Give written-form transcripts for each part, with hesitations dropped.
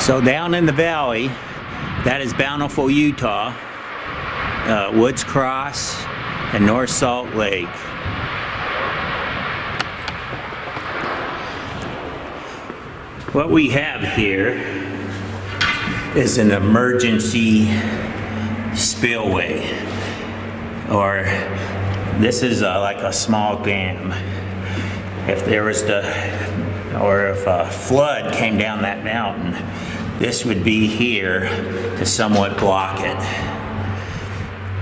So down in the valley, that is Bountiful, Utah, Woods Cross, and North Salt Lake. What we have here is an emergency spillway, or this is like a small dam. If there was if a flood came down that mountain, this would be here to somewhat block it,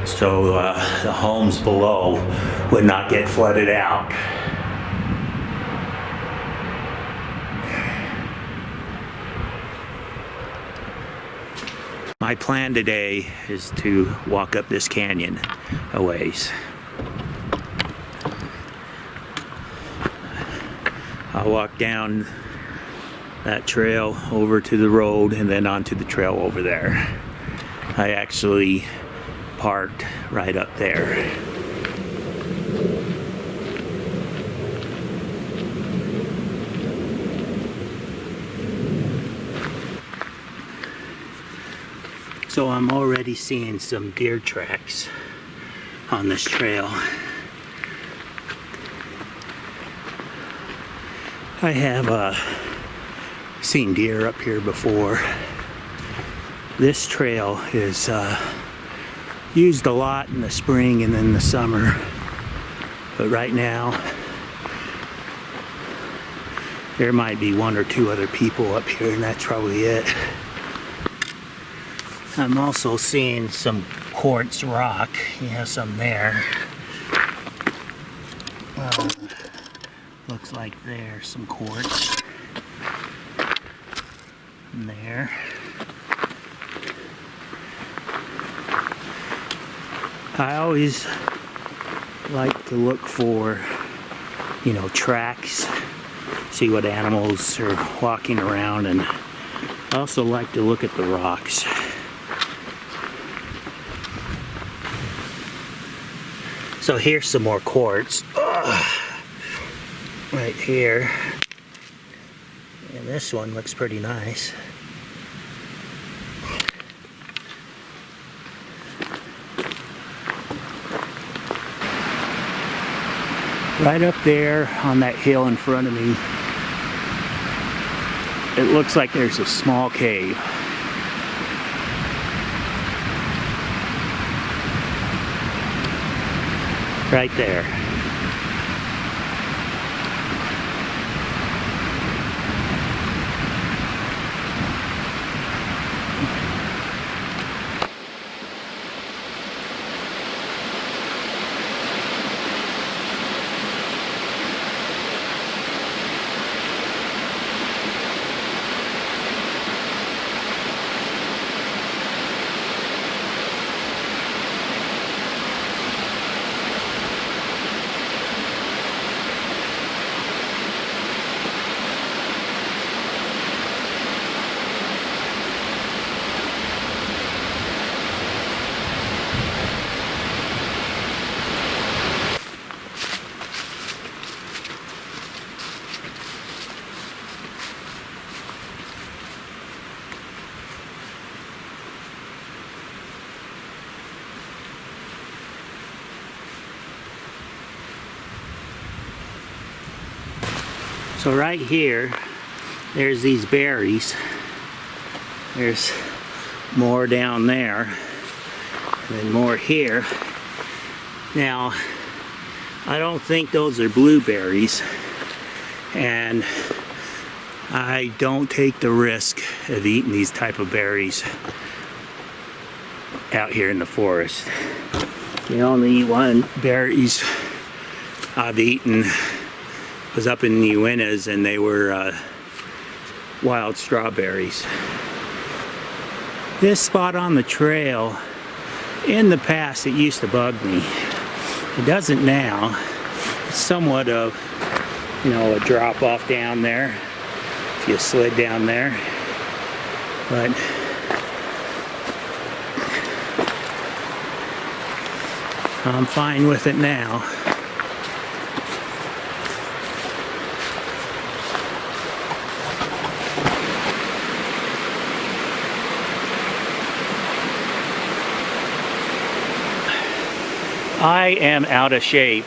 so the homes below would not get flooded out. My plan today is to walk up this canyon a ways. I'll walk down that trail over to the road and then onto the trail over there. I actually parked right up there. So I'm already seeing some deer tracks on this trail. I have seen deer up here before. This trail is used a lot in the spring and in the summer, but right now there might be one or two other people up here, and that's probably it. I'm also seeing some quartz rock. You have some there. Looks like there's some quartz in there. I always like to look for, tracks, see what animals are walking around, and I also like to look at the rocks. So here's some more quartz. Right here. And this one looks pretty nice. Right up there on that hill in front of me, it looks like there's a small cave. Right there. So right here, there's these berries. There's more down there, and then more here. Now, I don't think those are blueberries, and I don't take the risk of eating these type of berries out here in the forest. The only one berries I've eaten was up in the Uintas, and they were wild strawberries. This spot on the trail, in the past it used to bug me. It doesn't now. It's somewhat of, a drop off down there if you slid down there. But I'm fine with it now. I am out of shape.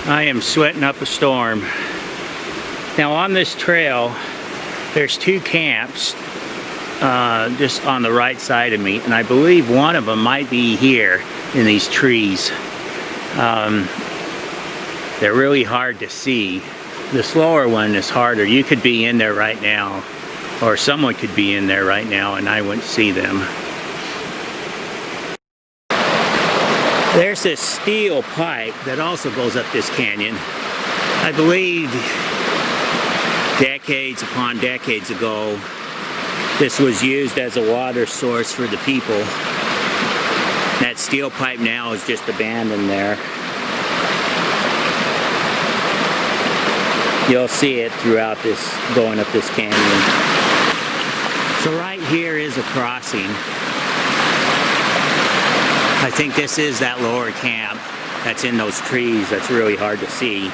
I am sweating up a storm. Now on this trail, there's 2 camps just on the right side of me, and I believe one of them might be here in these trees. They're really hard to see. The slower one is harder. You could be in there right now, or someone could be in there right now and I wouldn't see them. There's this steel pipe that also goes up this canyon. I believe decades upon decades ago, this was used as a water source for the people. That steel pipe now is just abandoned there. You'll see it throughout this, going up this canyon. So right here is a crossing. I think this is that lower camp that's in those trees that's really hard to see.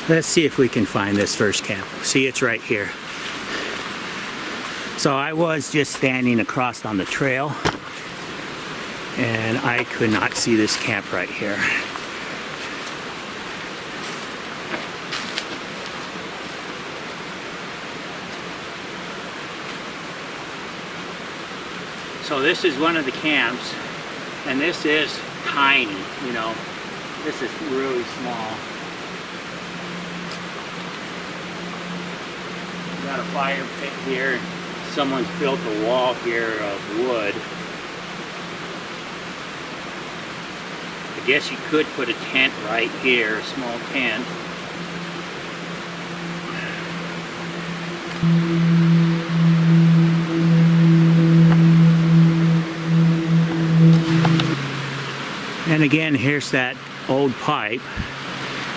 Let's see if we can find this first camp. See, it's right here. So I was just standing across on the trail, and I could not see this camp right here. So this is one of the camps, and this is tiny, you know. This is really small. Got a fire pit here. Someone's built a wall here of wood. I guess you could put a tent right here, a small tent. And again, here's that old pipe.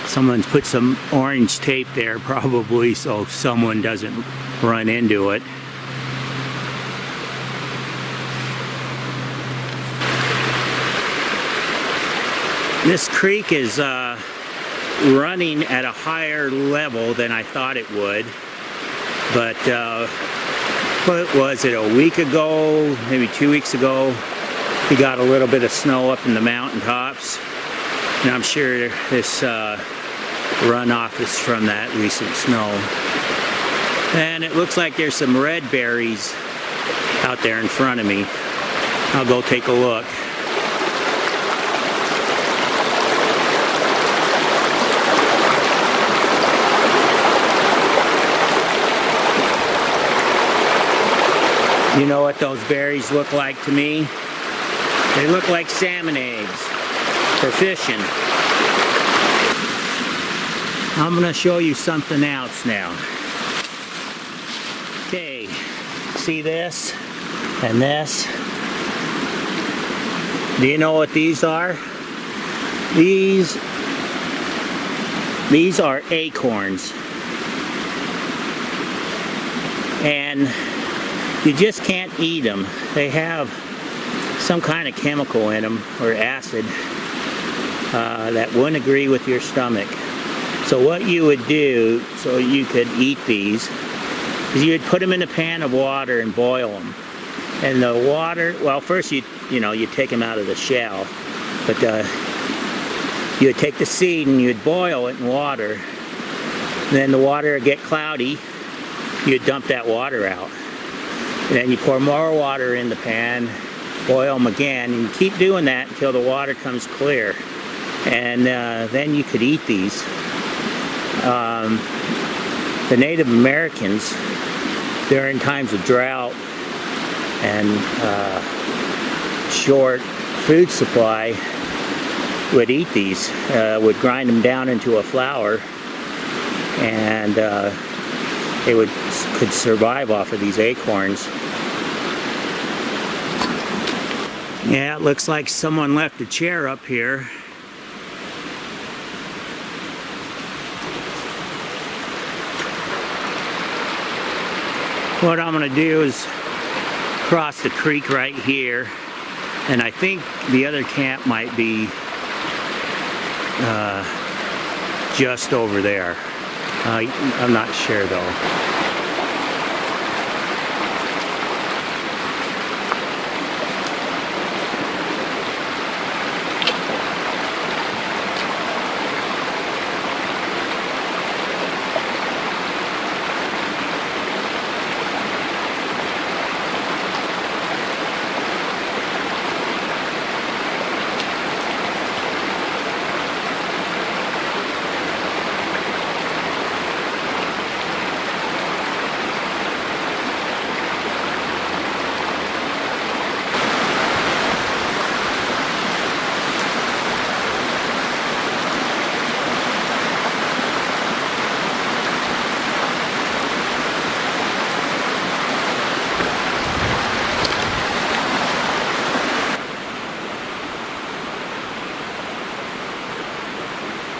Someone's put some orange tape there, probably so someone doesn't run into it. This creek is running at a higher level than I thought it would, but what was it, a week ago, maybe 2 weeks ago, we got a little bit of snow up in the mountaintops, and I'm sure this runoff is from that recent snow. And it looks like there's some red berries out there in front of me. I'll go take a look. You know what those berries look like to me? They look like salmon eggs for fishing. I'm going to show you something else now. Okay, see this and this? Do you know what these are? These are acorns. And you just can't eat them. They have some kind of chemical in them, or acid, that wouldn't agree with your stomach. So what you would do, so you could eat these, is you would put them in a pan of water and boil them. And the water, well, first you take them out of the shell, but you would take the seed and you'd boil it in water. And then the water would get cloudy, you'd dump that water out. And then you pour more water in the pan, boil them again, and you keep doing that until the water comes clear. And then you could eat these. The Native Americans, during times of drought and short food supply, would eat these, would grind them down into a flour, and they could survive off of these acorns. Yeah, it looks like someone left a chair up here. What I'm going to do is cross the creek right here And I think the other camp might be just over there. I'm not sure though.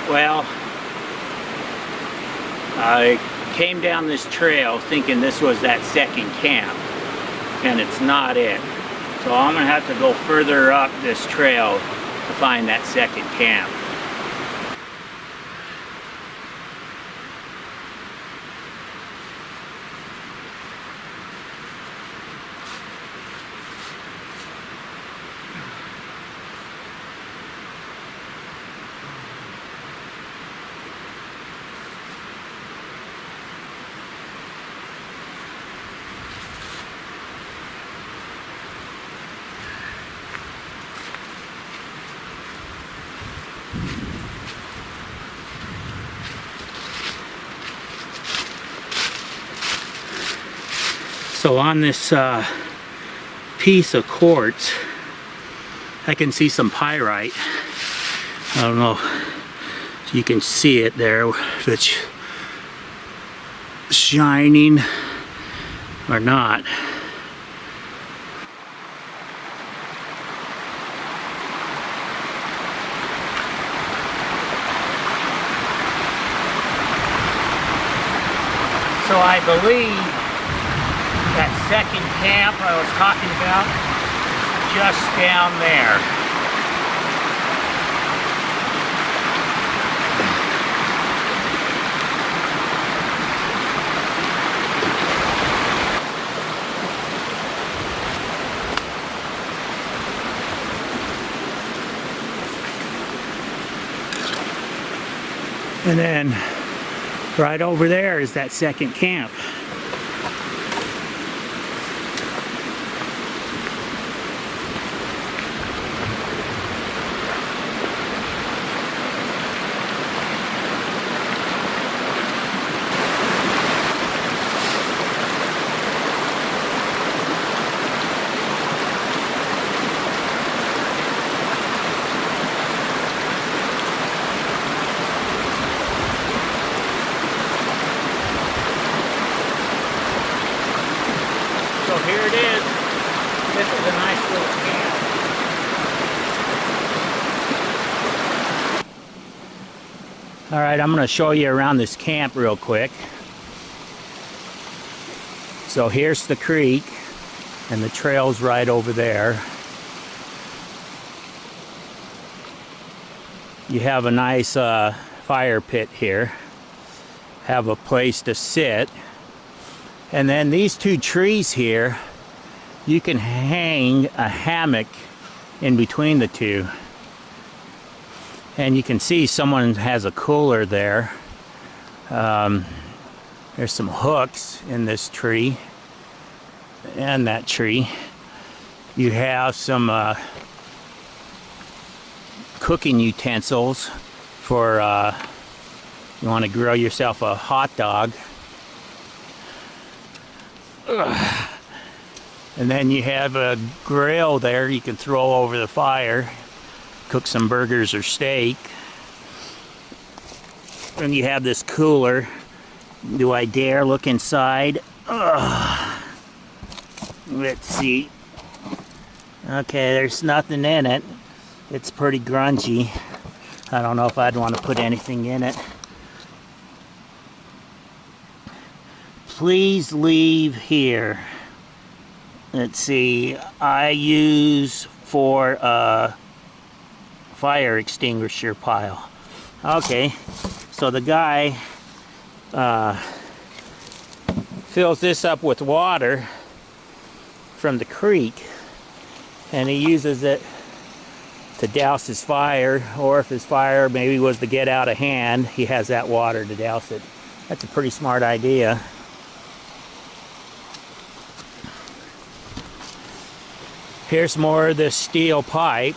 Well, I came down this trail thinking this was that second camp, and it's not it. So I'm gonna have to go further up this trail to find that second camp. So on this piece of quartz, I can see some pyrite. I don't know if you can see it there, if it's shining or not. So I believe that second camp I was talking about is just down there. And then right over there is that second camp. So here it is. This is a nice little camp. All right, I'm going to show you around this camp real quick. So here's the creek, and the trail's right over there. You have a nice fire pit here. Have a place to sit. And then these two trees here, you can hang a hammock in between the two. And you can see someone has a cooler there. There's some hooks in this tree and that tree. You have some cooking utensils for you want to grill yourself a hot dog. Ugh. And then you have a grill there you can throw over the fire, cook some burgers or steak. And you have this cooler. Do I dare look inside? Ugh. Let's see. Okay, there's nothing in it. It's pretty grungy. I don't know if I'd want to put anything in it. Please leave here. Let's see. I use for a fire extinguisher pile. Okay, so the guy fills this up with water from the creek, and he uses it to douse his fire, or if his fire maybe was to get out of hand, he has that water to douse it. That's a pretty smart idea. Here's more of this steel pipe.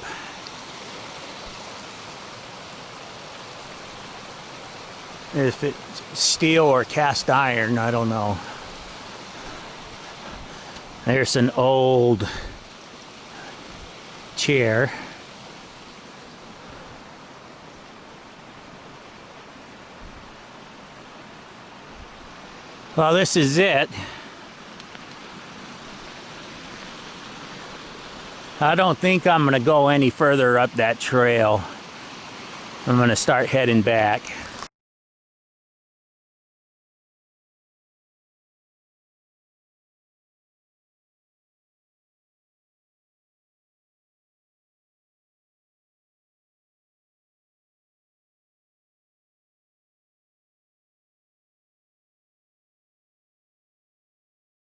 If it's steel or cast iron, I don't know. There's an old chair. Well, this is it. I don't think I'm going to go any further up that trail. I'm going to start heading back.